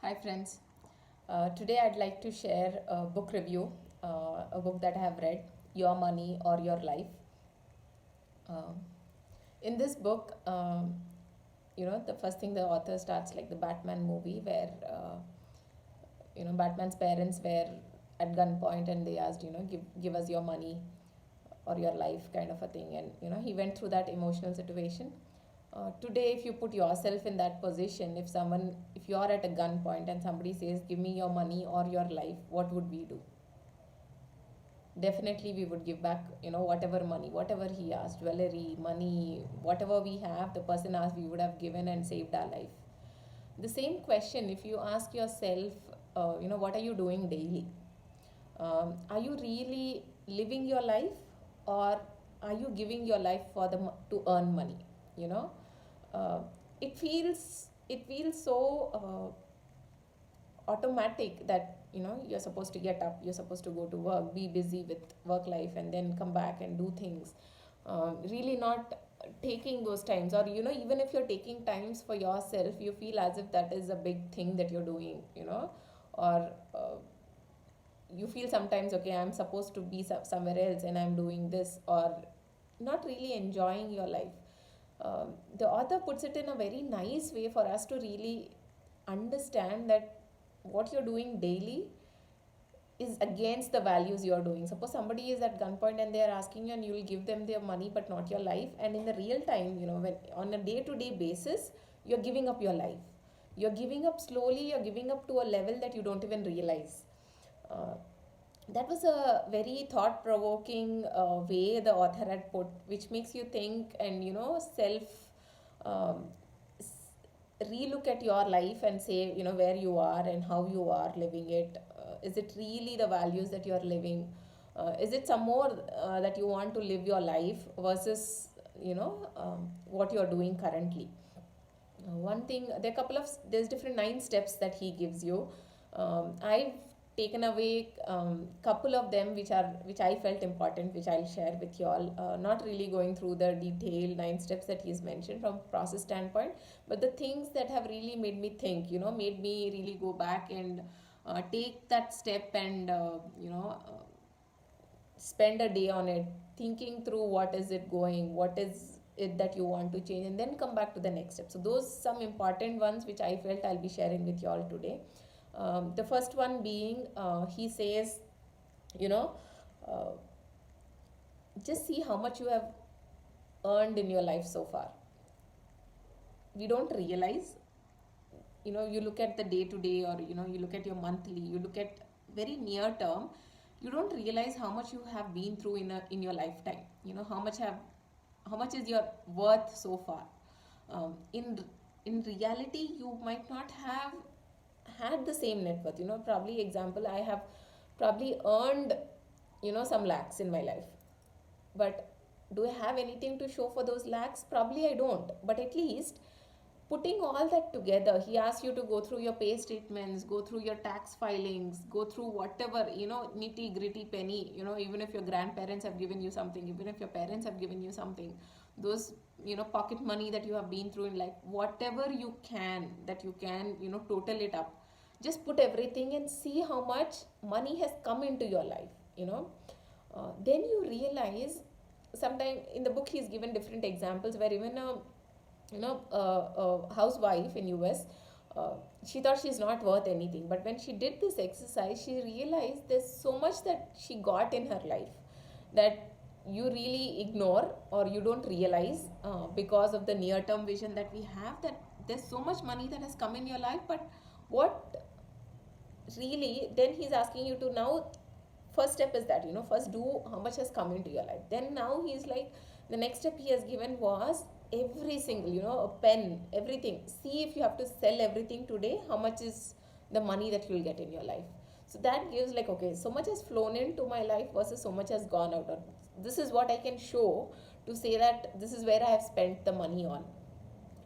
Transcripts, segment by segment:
Hi friends. Today I'd like to share a book review, a book that I have read, Your Money or Your Life. Um, in this book, the first thing the author starts like the Batman movie where, Batman's parents were at gunpoint and they asked, give us your money or your life kind of a thing. And, he went through that emotional situation. Today, if you put yourself in that position, if you are at a gunpoint and somebody says, give me your money or your life, what would we do? Definitely we would give back, whatever money, whatever he asked, jewelry, money, whatever we have, the person asked, we would have given and saved our life. The same question, if you ask yourself, what are you doing daily? Are you really living your life, or are you giving your life for to earn money? You know, uh, it feels so automatic that you're supposed to get up, you're supposed to go to work, be busy with work life, and then come back and do things. Really not taking those times, or even if you're taking times for yourself, you feel as if that is a big thing that you're doing, or you feel sometimes, okay, I'm supposed to be somewhere else and I'm doing this, or not really enjoying your life. The author puts it in a very nice way for us to really understand that what you're doing daily is against the values you're doing. Suppose somebody is at gunpoint and they're asking you, and you'll give them their money but not your life. And in the real time, when on a day-to-day basis, you're giving up your life. You're giving up slowly, you're giving up to a level that you don't even realize. Uh, that was a very thought-provoking way the author had put, which makes you think and self um, relook at your life and say, where you are and how you are living it. Is it really the values that you are living? Is it some more that you want to live your life versus what you are doing currently? One thing, there's different 9 steps that he gives you. I've taken away couple of them which I felt important, which I'll share with you all. Not really going through the detailed 9 steps that he's mentioned from process standpoint, but the things that have really made me think, made me really go back and take that step and spend a day on it, thinking through what is it going, what is it that you want to change, and then come back to the next step. So those some important ones which I felt I'll be sharing with you all today. The first one being, he says, you know uh, just see how much you have earned in your life so far. We don't realize, you look at the day to day, or you look at your monthly, you look at very near term, you don't realize how much you have been through in your lifetime. How much is your worth so far. In reality, you might not have had the same net worth. Probably example, I have probably earned some lakhs in my life, but do I have anything to show for those lakhs? Probably I don't, but at least putting all that together, he asks you to go through your pay statements, go through your tax filings, go through whatever, nitty gritty penny, even if your grandparents have given you something, even if your parents have given you something, those, pocket money that you have been through in life, whatever you can, that you can, total it up. Just put everything and see how much money has come into your life. Then you realize, sometime in the book he's given different examples where even a housewife in US, uh, she thought she's not worth anything, but when she did this exercise, she realized there's so much that she got in her life that you really ignore, or you don't realize, because of the near term vision that we have, that there's so much money that has come in your life. But what really, then he's asking you to now, first step is that, first do how much has come into your life. Then now he's like, the next step he has given was every single, a pen, everything, see if you have to sell everything today, how much is the money that you'll get in your life. So that gives like, okay, so much has flown into my life versus so much has gone out, or this is what I can show to say that this is where I have spent the money on.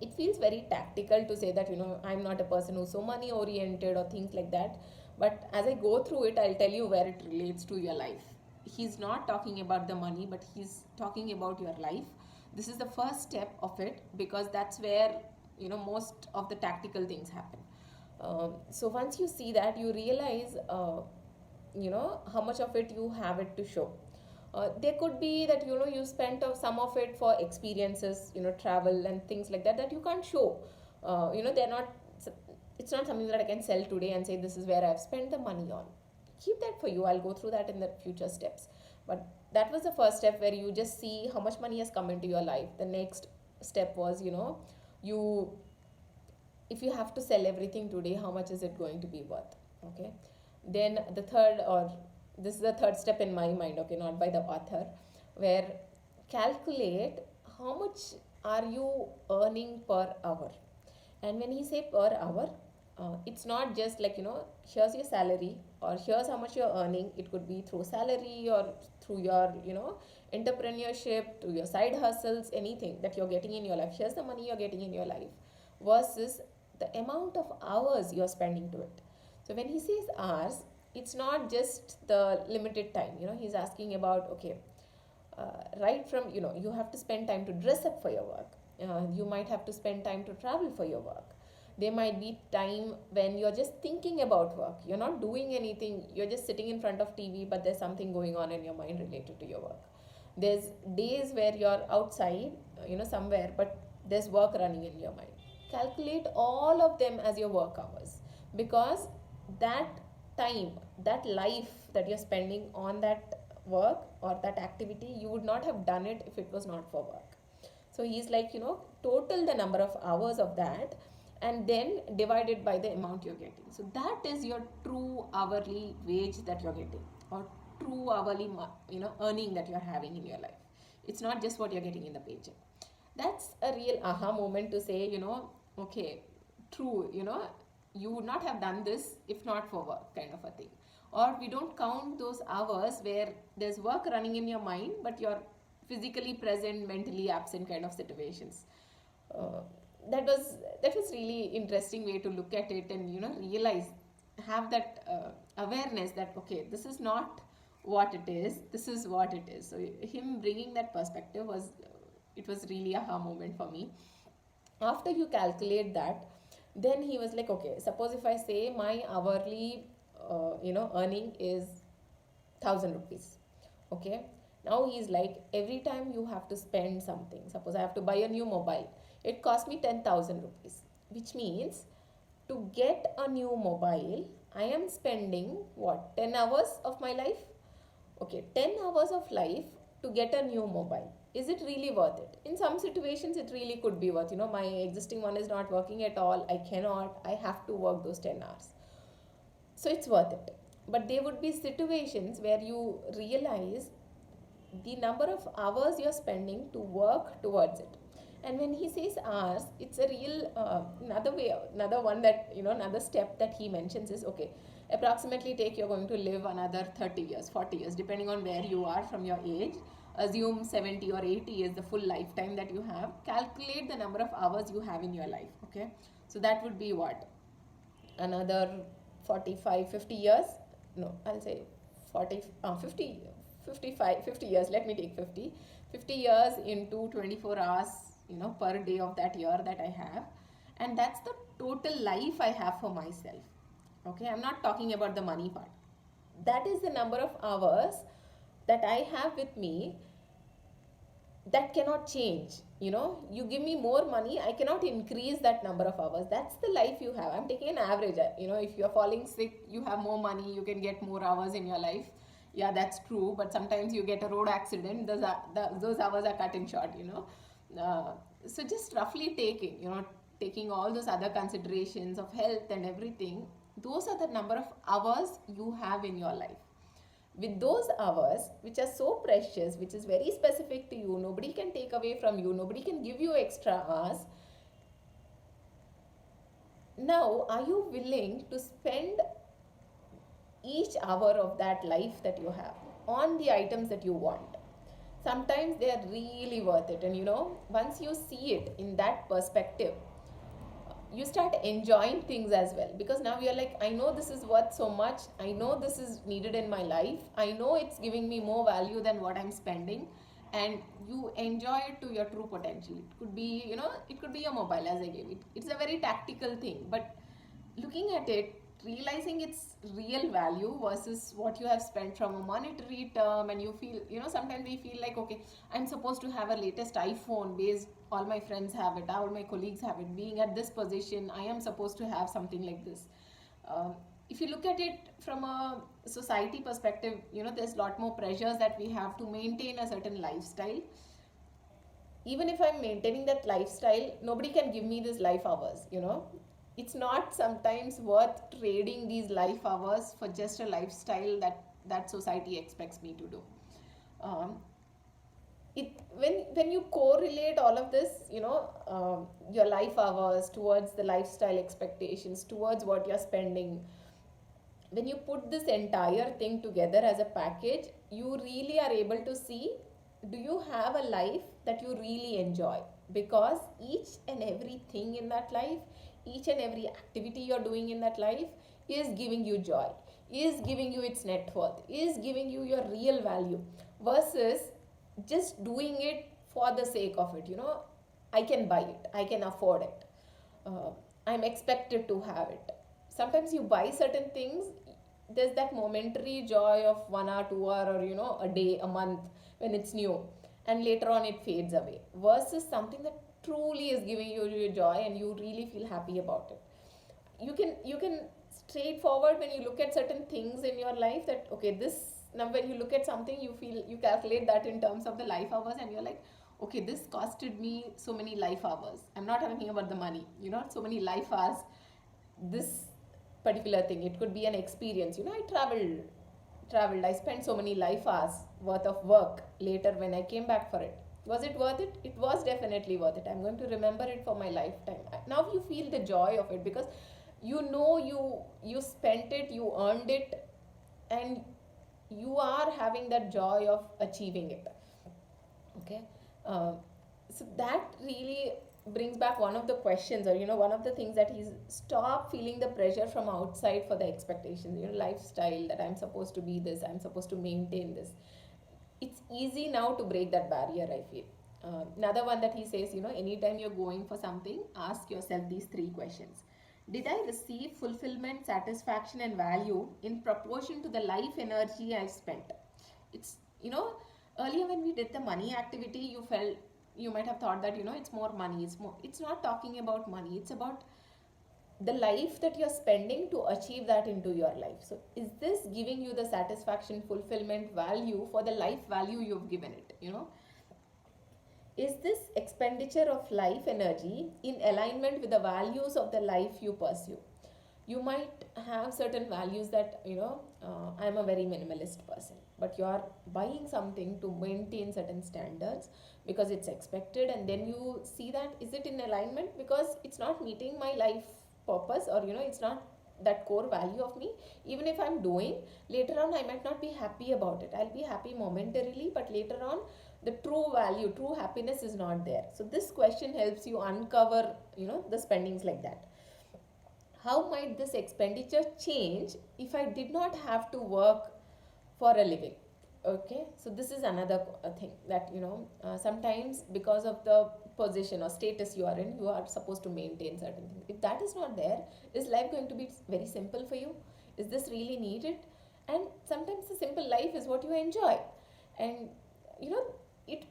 It feels very tactical to say that, I'm not a person who's so money oriented or things like that, but as I go through it, I'll tell you where it relates to your life. He's not talking about the money, but he's talking about your life. This is the first step of it, because that's where most of the tactical things happen. So once you see that, you realize, how much of it you have it to show. There could be that, you spent some of it for experiences, travel and things like that, that you can't show. They're not, it's not something that I can sell today and say this is where I've spent the money on. Keep that for you. I'll go through that in the future steps. But that was the first step, where you just see how much money has come into your life. The next step was, you if you have to sell everything today, how much is it going to be worth? Okay. Then the third, or this is the third step in my mind, okay, not by the author, where calculate how much are you earning per hour. And when he say per hour, it's not just like, here's your salary, or here's how much you're earning. It could be through salary, or through your, entrepreneurship, to your side hustles, anything that you're getting in your life. Here's the money you're getting in your life versus the amount of hours you're spending to it. So when he says hours, it's not just the limited time. He's asking about, okay, right from, you have to spend time to dress up for your work. You might have to spend time to travel for your work. There might be time when you're just thinking about work. You're not doing anything. You're just sitting in front of TV, but there's something going on in your mind related to your work. There's days where you're outside, somewhere, but there's work running in your mind. Calculate all of them as your work hours, because that time, that life that you're spending on that work or that activity, you would not have done it if it was not for work. So he's like, total the number of hours of that, and then divided by the amount you're getting. So that is your true hourly wage that you're getting, or true hourly, earning that you're having in your life. It's not just what you're getting in the paycheck. That's a real aha moment to say, okay, true, you would not have done this if not for work, kind of a thing. Or we don't count those hours where there's work running in your mind, but you're physically present, mentally absent kind of situations. Uh, that was really interesting way to look at it, and realize, have that awareness that, okay, this is not what it is, this is what it is. So him bringing that perspective was, it was really a aha moment for me. After you calculate that, then he was like, okay, suppose if I say my hourly earning is 1,000 rupees. Okay, now he's like, every time you have to spend something, suppose I have to buy a new mobile, it cost me 10,000 rupees, which means to get a new mobile, I am spending what, 10 hours of my life? Okay, 10 hours of life to get a new mobile. Is it really worth it? In some situations, it really could be worth. My existing one is not working at all. I have to work those 10 hours. So it's worth it. But there would be situations where you realize the number of hours you're spending to work towards it. And when he says hours, it's a real another one that, another step that he mentions is, okay, approximately take, you're going to live another 30 years, 40 years, depending on where you are from your age. Assume 70 or 80 is the full lifetime that you have. Calculate the number of hours you have in your life. Okay, so that would be what, another 45, 50 years. No, I'll say 40, 50, 55, 50 years. Let me take 50 years into 24 hours, per day of that year that I have. And that's the total life I have for myself. Okay, I'm not talking about the money part. That is the number of hours that I have with me, that cannot change. You give me more money, I cannot increase that number of hours. That's the life you have. I'm taking an average. If you're falling sick, you have more money, you can get more hours in your life. Yeah, that's true. But sometimes you get a road accident, those hours are cut in short. So just roughly taking all those other considerations of health and everything, those are the number of hours you have in your life. With those hours, which are so precious, which is very specific to you, nobody can take away from you, nobody can give you extra hours. Now, are you willing to spend each hour of that life that you have on the items that you want? Sometimes they are really worth it. And once you see it in that perspective, you start enjoying things as well, because now you're like, I know this is worth so much, I know this is needed in my life, I know it's giving me more value than what I'm spending, and you enjoy it to your true potential. It could be, it could be a mobile, as I gave it. It's a very tactical thing, but looking at it, realizing its real value versus what you have spent from a monetary term, and you feel, sometimes we feel like, okay, I'm supposed to have a latest iPhone based, all my friends have it, all my colleagues have it, being at this position, I am supposed to have something like this. um, if you look at it from a society perspective, there's a lot more pressures that we have to maintain a certain lifestyle. Even if I'm maintaining that lifestyle, nobody can give me this life hours. It's not sometimes worth trading these life hours for just a lifestyle that society expects me to do. um, it when you correlate all of this, your life hours towards the lifestyle expectations, towards what you're spending, when you put this entire thing together as a package, you really are able to see, do you have a life that you really enjoy? Because each and everything in that life, each and every activity you're doing in that life is giving you joy, is giving you its net worth, is giving you your real value, versus just doing it for the sake of it. I can buy it, I can afford it, uh, I'm expected to have it. Sometimes you buy certain things, there's that momentary joy of 1 hour, 2 hour, or a day, a month, when it's new, and later on it fades away, versus something that truly is giving you your joy and you really feel happy about it. You can straightforward, when you look at certain things in your life, that okay, this, now when you look at something, you feel, you calculate that in terms of the life hours, and you're like, okay, this costed me so many life hours. I'm not talking about the money, so many life hours. This particular thing, it could be an experience. I traveled, I spent so many life hours worth of work. Later when I came back for it, was it worth it? It was definitely worth it. I'm going to remember it for my lifetime. Now you feel the joy of it, because you spent it, you earned it, and you are having that joy of achieving it. Okay. um, so that really brings back one of the questions, or one of the things, that he's, stop feeling the pressure from outside for the expectations, lifestyle, that I'm supposed to be this, I'm supposed to maintain this. It's easy now to break that barrier, I feel. Another one that he says, anytime you're going for something, ask yourself these three questions: did I receive fulfillment, satisfaction, and value in proportion to the life energy I spent? It's, earlier when we did the money activity, you might have thought that, it's more money, it's not talking about money, it's about the life that you're spending to achieve that into your life. So is this giving you the satisfaction, fulfillment, value for the life value you've given it? Is this expenditure of life energy in alignment with the values of the life you pursue? You might have certain values that, I'm a very minimalist person, but you are buying something to maintain certain standards because it's expected, and then you see that, is it in alignment? Because it's not meeting my life purpose, or it's not that core value of me. Even if I'm doing, later on I might not be happy about it. I'll be happy momentarily, but later on the true value, true happiness is not there. So this question helps you uncover, the spendings like that. How might this expenditure change if I did not have to work for a living? Okay, so this is another thing that, sometimes because of the position or status you are in, you are supposed to maintain certain things. If that is not there, is life going to be very simple for you? Is this really needed? And sometimes the simple life is what you enjoy. And you know it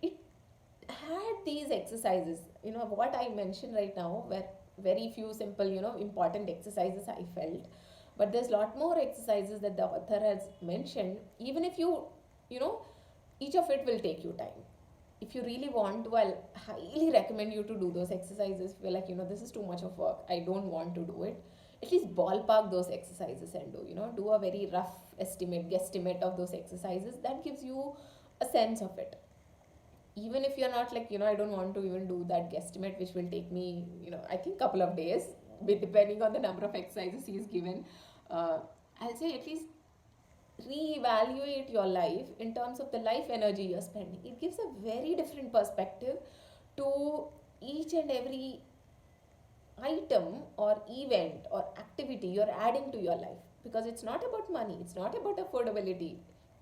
had these exercises, what I mentioned right now, where very few simple, important exercises I felt, but there's a lot more exercises that the author has mentioned. Even if you know each of it will take you time. If you really want to, I'll highly recommend you to do those exercises. Feel like, this is too much of work, I don't want to do it. At least ballpark those exercises and do a very rough guesstimate of those exercises. That gives you a sense of it. Even if you're not like, I don't want to even do that guesstimate, which will take me, I think couple of days, depending on the number of exercises he's given. I'll say at least reevaluate your life in terms of the life energy you're spending. It gives a very different perspective to each and every item or event or activity you're adding to your life, because it's not about money, it's not about affordability,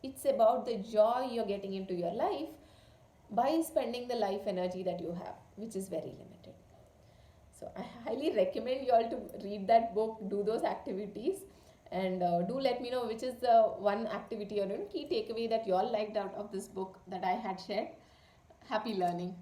it's about the joy you're getting into your life by spending the life energy that you have, which is very limited. So I highly recommend you all to read that book, do those activities, and do let me know which is the one activity or key takeaway that you all liked out of this book that I had shared. Happy learning.